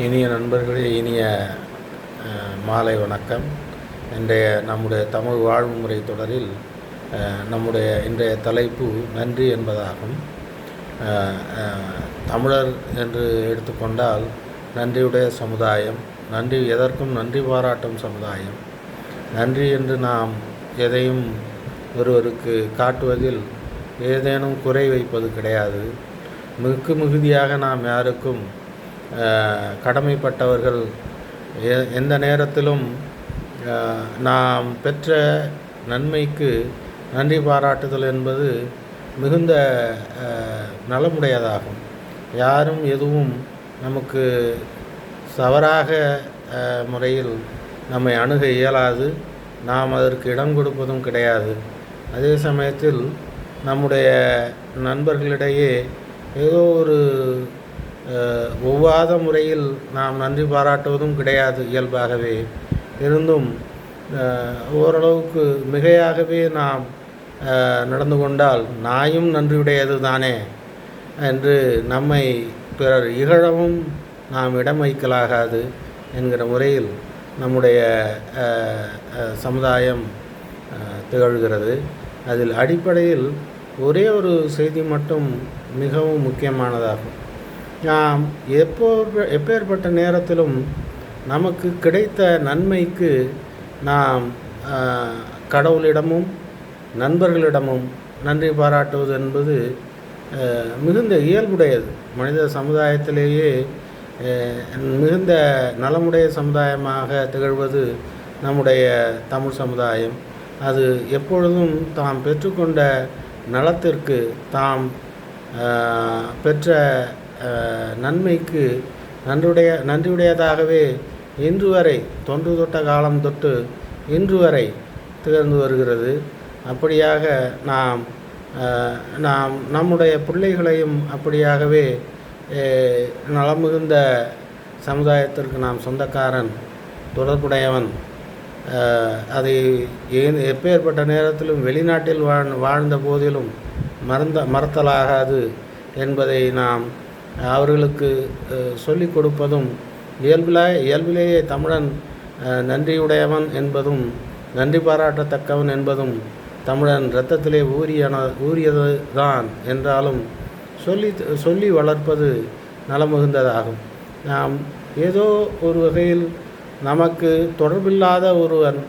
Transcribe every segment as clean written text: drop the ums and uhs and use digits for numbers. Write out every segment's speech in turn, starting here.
இனிய நண்பர்களே, இனிய மாலை வணக்கம். நம்முடைய தமிழ் வாழ்வுமுறை தொடரில் நம்முடைய இன்றைய தலைப்பு நன்றி என்பதாகும். தமிழர் என்று எடுத்துக்கொண்டால் நன்றியுடைய சமுதாயம், எதற்கும் நன்றி பாராட்டும் சமுதாயம். நன்றி என்று நாம் எதையும் ஒருவருக்கு காட்டுவதில் ஏதேனும் குறை வைப்பது கிடையாது. மிகுதியாக நாம் யாருக்கும் கடமைப்பட்டவர்கள். எந்த நேரத்திலும் நாம் பெற்ற நன்மைக்கு நன்றி பாராட்டுதல் என்பது மிகுந்த நலமுடையதாகும். யாரும் எதுவும் நமக்கு தவறாக முறையில் நம்மை அணுக இயலாது. நாம் அதற்கு இடம் கொடுப்பதும் கிடையாது. அதே சமயத்தில் நம்முடைய நண்பர்களிடையே ஏதோ ஒரு ஒவ்வாத முறையில் நாம் நன்றி பாராட்டுவதும் கிடையாது. இயல்பாகவே இருந்தும் ஓரளவுக்கு மிகையாகவே நாம் நடந்து கொண்டால் நாயும் நன்றியுடையது தானே என்று நம்மை பிறர் இகழவும் நாம் இடம் வைக்கலாகாது என்கிற முறையில் நம்முடைய சமுதாயம் திகழ்கிறது. அதில் அடிப்படையில் ஒரே ஒரு செய்தி மட்டும் மிகவும் முக்கியமானதாகும். நாம் எப்பேற்பட்ட நேரத்திலும் நமக்கு கிடைத்த நன்மைக்கு நாம் கடவுளிடமும் நண்பர்களிடமும் நன்றி பாராட்டுவது என்பது மிகுந்த இயல்புடையது. மனித சமுதாயத்திலேயே மிகுந்த நலமுடைய சமுதாயமாக திகழ்வது நம்முடைய தமிழ் சமுதாயம். அது எப்பொழுதும் தாம் பெற்றுக்கொண்ட நலத்திற்கு, தாம் பெற்ற நன்மைக்கு நன்றியுடையதாகவே இன்று வரை, தொன்று தொட்ட காலம் தொட்டு இன்று வரை திகழ்ந்து வருகிறது. அப்படியாக நாம் நம்முடைய பிள்ளைகளையும் அப்படியாகவே நலமிகுந்த சமுதாயத்திற்கு நாம் சொந்தக்காரன், தொடர்புடையவன். அதை எப்பேற்பட்ட நேரத்திலும் வெளிநாட்டில் வாழ்ந்த போதிலும் மறத்தலாகாது என்பதை நாம் அவர்களுக்கு சொல்லிக் கொடுப்பதும், இயல்பிலேயே தமிழன் நன்றியுடையவன் என்பதும் நன்றி பாராட்டத்தக்கவன் என்பதும் தமிழன் இரத்தத்திலே ஊறியது தான் என்றாலும் சொல்லி வளர்ப்பது நலமிகுந்ததாகும். நாம் ஏதோ ஒரு வகையில் நமக்கு தொடர்பில்லாத ஒருவன்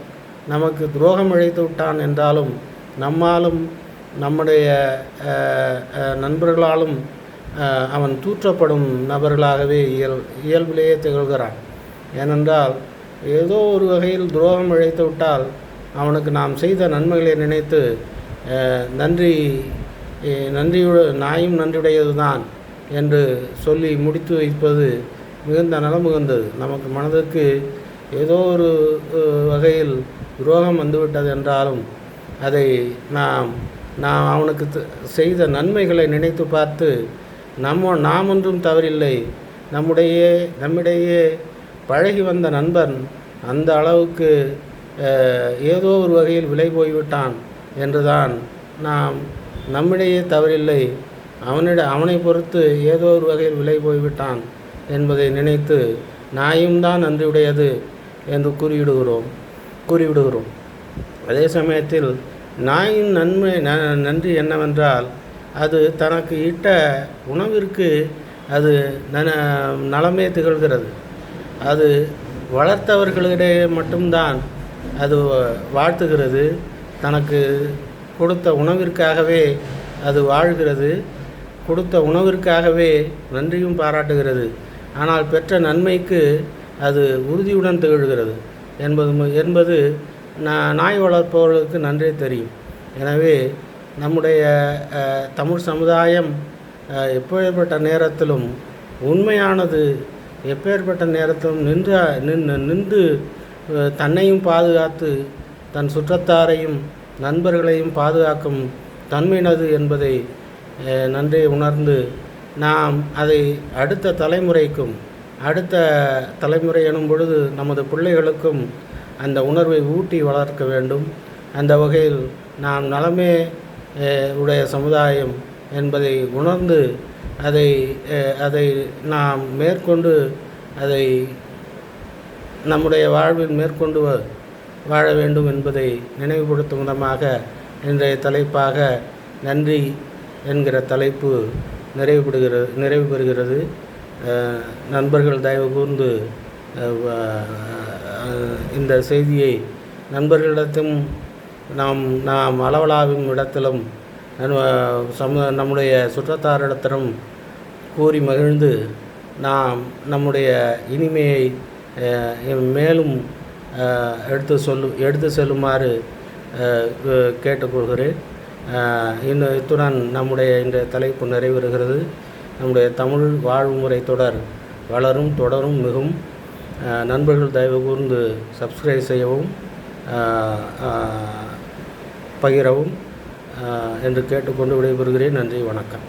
நமக்கு துரோகம் இழைத்து விட்டான் என்றாலும் நம்மாலும் நம்முடைய நண்பர்களாலும் அவன் தூற்றப்படும் நபர்களாகவே இயல்பிலேயே திகழ்கிறான். ஏனென்றால் ஏதோ ஒரு வகையில் துரோகம் இழைத்து விட்டால் அவனுக்கு நாம் செய்த நன்மைகளை நினைத்து நாயும் நன்றியுடையது தான் என்று சொல்லி முடித்து வைப்பது மிகுந்த நலமுகந்தது. நமக்கு மனதுக்கு ஏதோ ஒரு வகையில் துரோகம் வந்துவிட்டது என்றாலும் அதை நாம் அவனுக்கு செய்த நன்மைகளை நினைத்து பார்த்து நாம் ஒன்றும் தவறில்லை, நம்மிடையே பழகி வந்த நண்பன் அந்த அளவுக்கு ஏதோ ஒரு வகையில் விலை போய்விட்டான் என்றுதான் நம்மிடையே தவறில்லை, அவனை பொறுத்து ஏதோ ஒரு வகையில் விலை போய்விட்டான் என்பதை நினைத்து நாயும் தான் நன்றியுடையது என்று கூறிவிடுகிறோம். அதே சமயத்தில் நாயின் நன்றி என்னவென்றால், அது தனக்கு இட்ட உணவிற்கு அது நலமே திகழ்கிறது. அது வளர்த்தவர்களிடையே மட்டும்தான் அது வாழ்த்துகிறது. தனக்கு கொடுத்த உணவிற்காகவே அது வாழ்கிறது. கொடுத்த உணவிற்காகவே நன்றியும் பாராட்டுகிறது. ஆனால் பெற்ற நன்மைக்கு அது உறுதியுடன் திகழ்கிறது என்பது நாய் வளர்ப்பவர்களுக்கு நன்றே தெரியும். எனவே நம்முடைய தமிழ் சமுதாயம் எப்பேற்பட்ட நேரத்திலும் உண்மையானது, எப்பேற்பட்ட நேரத்திலும் நின்று தன்னையும் பாதுகாத்து தன் சுற்றத்தாரையும் நண்பர்களையும் பாதுகாக்கும் தன்மையினது என்பதை நன்றே உணர்ந்து நாம் அதை அடுத்த தலைமுறை எனும் பொழுது நமது பிள்ளைகளுக்கும் அந்த உணர்வை ஊட்டி வளர்க்க வேண்டும். அந்த வகையில் நாம் நலமே உடைய சமுதாயம் என்பதை உணர்ந்து அதை நாம் மேற்கொண்டு அதை நம்முடைய வாழ்வில் மேற்கொண்டு வாழ வேண்டும் என்பதை நினைவுபடுத்தும் விதமாக இன்றைய தலைப்பாக நன்றி என்கிற தலைப்பு நிறைவு பெறுகிறது. நண்பர்கள் தயவு கூர்ந்து இந்த செய்தியை நண்பர்களிடத்தும் நாம் அளவலாவும் இடத்திலும் நம்முடைய சுற்றத்தாரிடத்திலும் கூறி மகிழ்ந்து நாம் நம்முடைய இனிமையை மேலும் எடுத்து செல்லுமாறு கேட்டுக்கொள்கிறேன். இத்துடன் நம்முடைய இந்த தலைப்பு நிறைவேறுகிறது. நம்முடைய தமிழ் வாழ்வுமுறை தொடரும் தொடரும் நண்பர்கள் தயவு கூர்ந்து சப்ஸ்கிரைப் செய்யவும் பகிரவும் என்று கேட்டுக்கொண்டு விடைபெறுகிறேன். நன்றி, வணக்கம்.